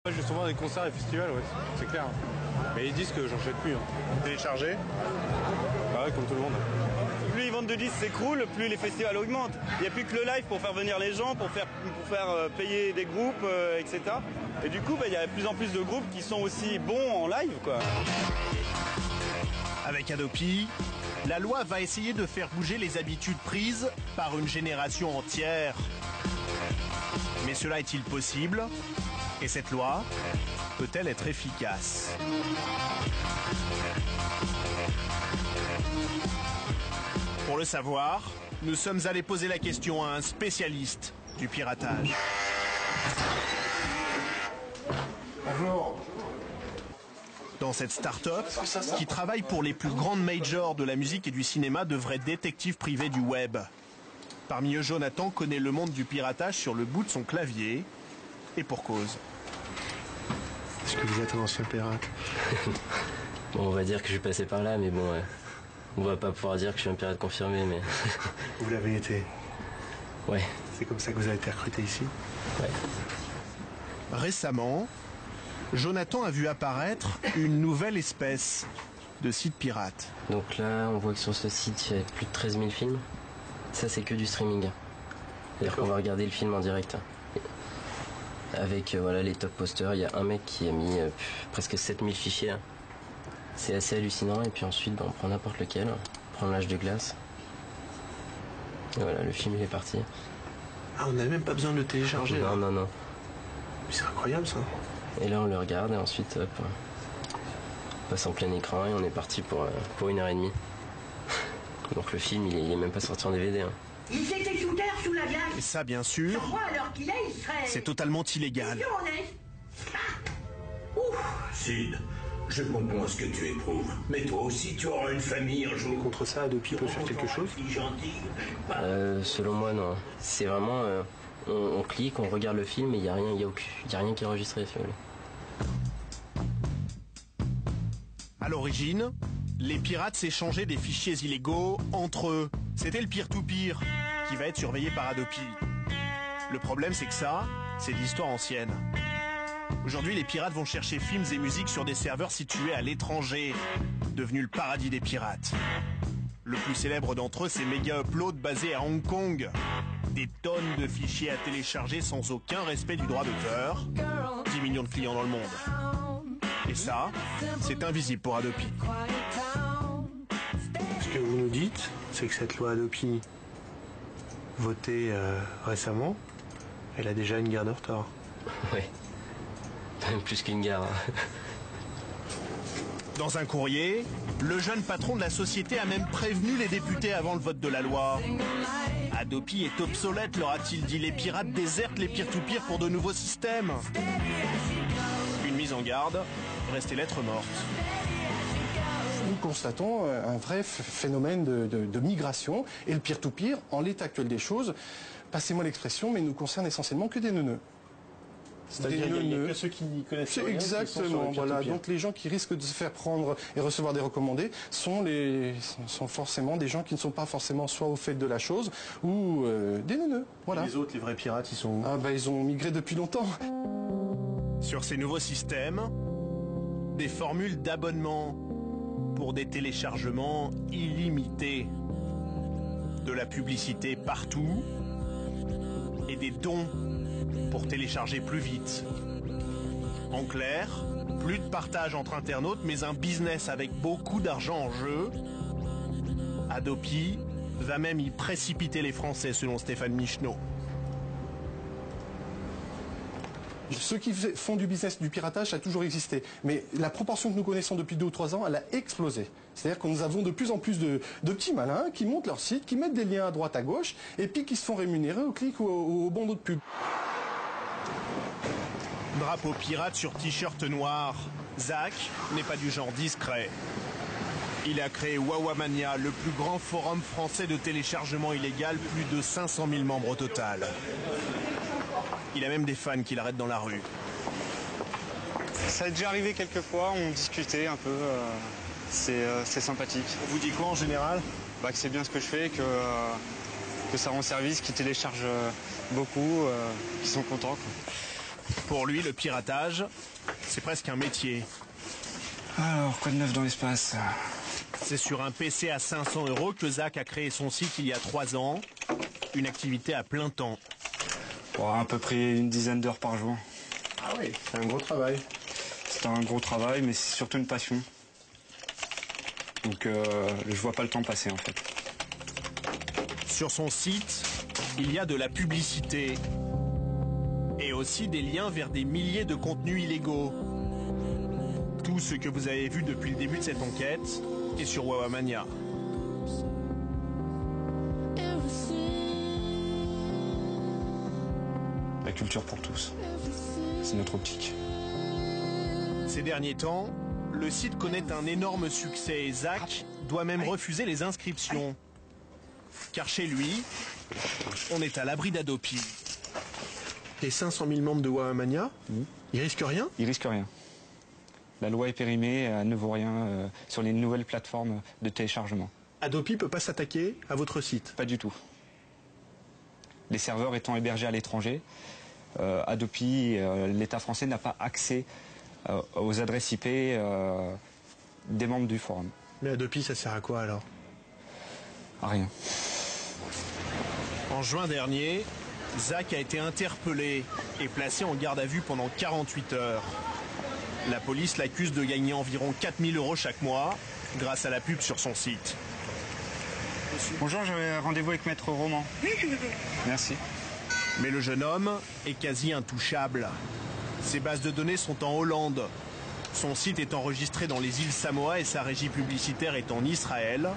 Je vais souvent à des concerts et festivals, ouais, c'est clair. Mais ils disent que j'en jette plus. Télécharger? Bah ouais, comme tout le monde. Plus ils vendent de disques s'écroulent, plus les festivals augmentent. Il n'y a plus que le live pour faire venir les gens, pour faire payer des groupes, etc. Et du coup, il y a de plus en plus de groupes qui sont aussi bons en live, quoi. Avec Adopi, la loi va essayer de faire bouger les habitudes prises par une génération entière. Mais cela est-il possible ? Et cette loi peut-elle être efficace ? Pour le savoir, nous sommes allés poser la question à un spécialiste du piratage. Bonjour. Dans cette start-up, qui travaille pour les plus grandes majors de la musique et du cinéma, de vrais détectives privés du web. Parmi eux, Jonathan connaît le monde du piratage sur le bout de son clavier, et pour cause. Est-ce que vous êtes un ancien pirate? Bon, on va dire que je suis passé par là, mais bon, on va pas pouvoir dire que je suis un pirate confirmé, mais... Vous l'avez été? Ouais. C'est comme ça que vous avez été recruté ici? Ouais. Récemment, Jonathan a vu apparaître une nouvelle espèce de site pirate. Donc là, on voit que sur ce site, il y a plus de 13 000 films. Ça, c'est que du streaming. C'est-à-dire qu'on va regarder le film en direct. Avec voilà, les top posters, il y a un mec qui a mis presque 7000 fichiers. C'est assez hallucinant. Et puis ensuite, on prend n'importe lequel. On prend l'âge de glace. Et voilà, le film il est parti. Ah, on n'a même pas besoin de le télécharger. Non, là. non, non. C'est incroyable ça. Et là, on le regarde et ensuite, hop, on passe en plein écran et on est parti pour 1h30. Donc le film, il est même pas sorti en DVD. Il s'était sous terre, sous la glace. Et ça, bien sûr, À l'heure qu'il est, il serait... c'est totalement illégal. Sid, je comprends ce que tu éprouves, mais toi aussi tu auras une famille un jour. Contre ça, Adopi peut faire quelque chose? Selon moi, non. C'est vraiment... on clique, on regarde le film et il n'y a rien, y a rien qui est enregistré, si vous voulez. À l'origine, les pirates s'échangeaient des fichiers illégaux entre eux. C'était le peer-to-peer qui va être surveillé par Adopi. Le problème, c'est que ça, c'est de l'histoire ancienne. Aujourd'hui, les pirates vont chercher films et musiques sur des serveurs situés à l'étranger, devenus le paradis des pirates. Le plus célèbre d'entre eux, c'est Mega Upload, basé à Hong Kong. Des tonnes de fichiers à télécharger sans aucun respect du droit d'auteur. 10 millions de clients dans le monde. Et ça, c'est invisible pour Adopi. Ce que vous nous dites, c'est que cette loi Adopi, votée récemment, elle a déjà une guerre de retard. Ouais. Même plus qu'une gare. Dans un courrier, le jeune patron de la société a même prévenu les députés avant le vote de la loi. Adopi est obsolète, leur a-t-il dit. Les pirates désertent les peer-to-peer pour de nouveaux systèmes. Une mise en garde, restée lettre morte. Nous constatons un vrai phénomène de migration et le peer-to-peer, en l'état actuel des choses, passez-moi l'expression, mais nous concerne essentiellement que des neuneux. C'est-à-dire qu'il n'y a que ceux qui n'y connaissent rien. Exactement, voilà. Donc les gens qui risquent de se faire prendre et recevoir des recommandés sont forcément des gens qui ne sont pas forcément soit au fait de la chose ou des neuneux. Voilà. Et les autres, les vrais pirates, ils sont où? Ah bah ils ont migré depuis longtemps. Sur ces nouveaux systèmes, des formules d'abonnement pour des téléchargements illimités, de la publicité partout et des dons pour télécharger plus vite. En clair, plus de partage entre internautes, mais un business avec beaucoup d'argent en jeu. Adopi va même y précipiter les Français, selon Stéphane Michneau. Ceux qui font du business du piratage, ça a toujours existé. Mais la proportion que nous connaissons depuis 2 ou 3 ans, elle a explosé. C'est-à-dire que nous avons de plus en plus de petits malins qui montent leur site, qui mettent des liens à droite, à gauche, et puis qui se font rémunérer au clic ou au bandeau de pub. Drapeau pirate sur t-shirt noir. Zach n'est pas du genre discret. Il a créé Wawamania, le plus grand forum français de téléchargement illégal, plus de 500 000 membres au total. Il a même des fans qui l'arrêtent dans la rue. Ça est déjà arrivé quelques fois, on discutait un peu, c'est sympathique. On vous dit quoi en général? Que c'est bien ce que je fais, que ça rend service, qu'ils téléchargent beaucoup, qu'ils sont contents, quoi. Pour lui, le piratage, c'est presque un métier. Alors, quoi de neuf dans l'espace? C'est sur un PC à 500 € que Zach a créé son site il y a 3 ans. Une activité à plein temps. Bon, à peu près une dizaine d'heures par jour. Ah oui, c'est un gros travail. C'est un gros travail, mais c'est surtout une passion. Donc je vois pas le temps passer en fait. Sur son site, il y a de la publicité. Et aussi des liens vers des milliers de contenus illégaux. Tout ce que vous avez vu depuis le début de cette enquête est sur Wawamania. La culture pour tous. C'est notre optique. Ces derniers temps, le site connaît un énorme succès et Zach doit même refuser les inscriptions. Car chez lui, on est à l'abri d'Adopi. Les 500 000 membres de Wawamania, ils risquent rien? Ils risquent rien. La loi est périmée, elle ne vaut rien sur les nouvelles plateformes de téléchargement. Adopi peut pas s'attaquer à votre site? Pas du tout. Les serveurs étant hébergés à l'étranger, Adopi, l'État français n'a pas accès aux adresses IP des membres du forum. Mais Adopi, ça sert à quoi alors? À rien. En juin dernier, Zach a été interpellé et placé en garde à vue pendant 48 heures. La police l'accuse de gagner environ 4 000 € chaque mois grâce à la pub sur son site. Bonjour, j'avais rendez-vous avec Maître Roman. Oui, je veux. Merci. Mais le jeune homme est quasi intouchable. Ses bases de données sont en Hollande. Son site est enregistré dans les îles Samoa et sa régie publicitaire est en Israël.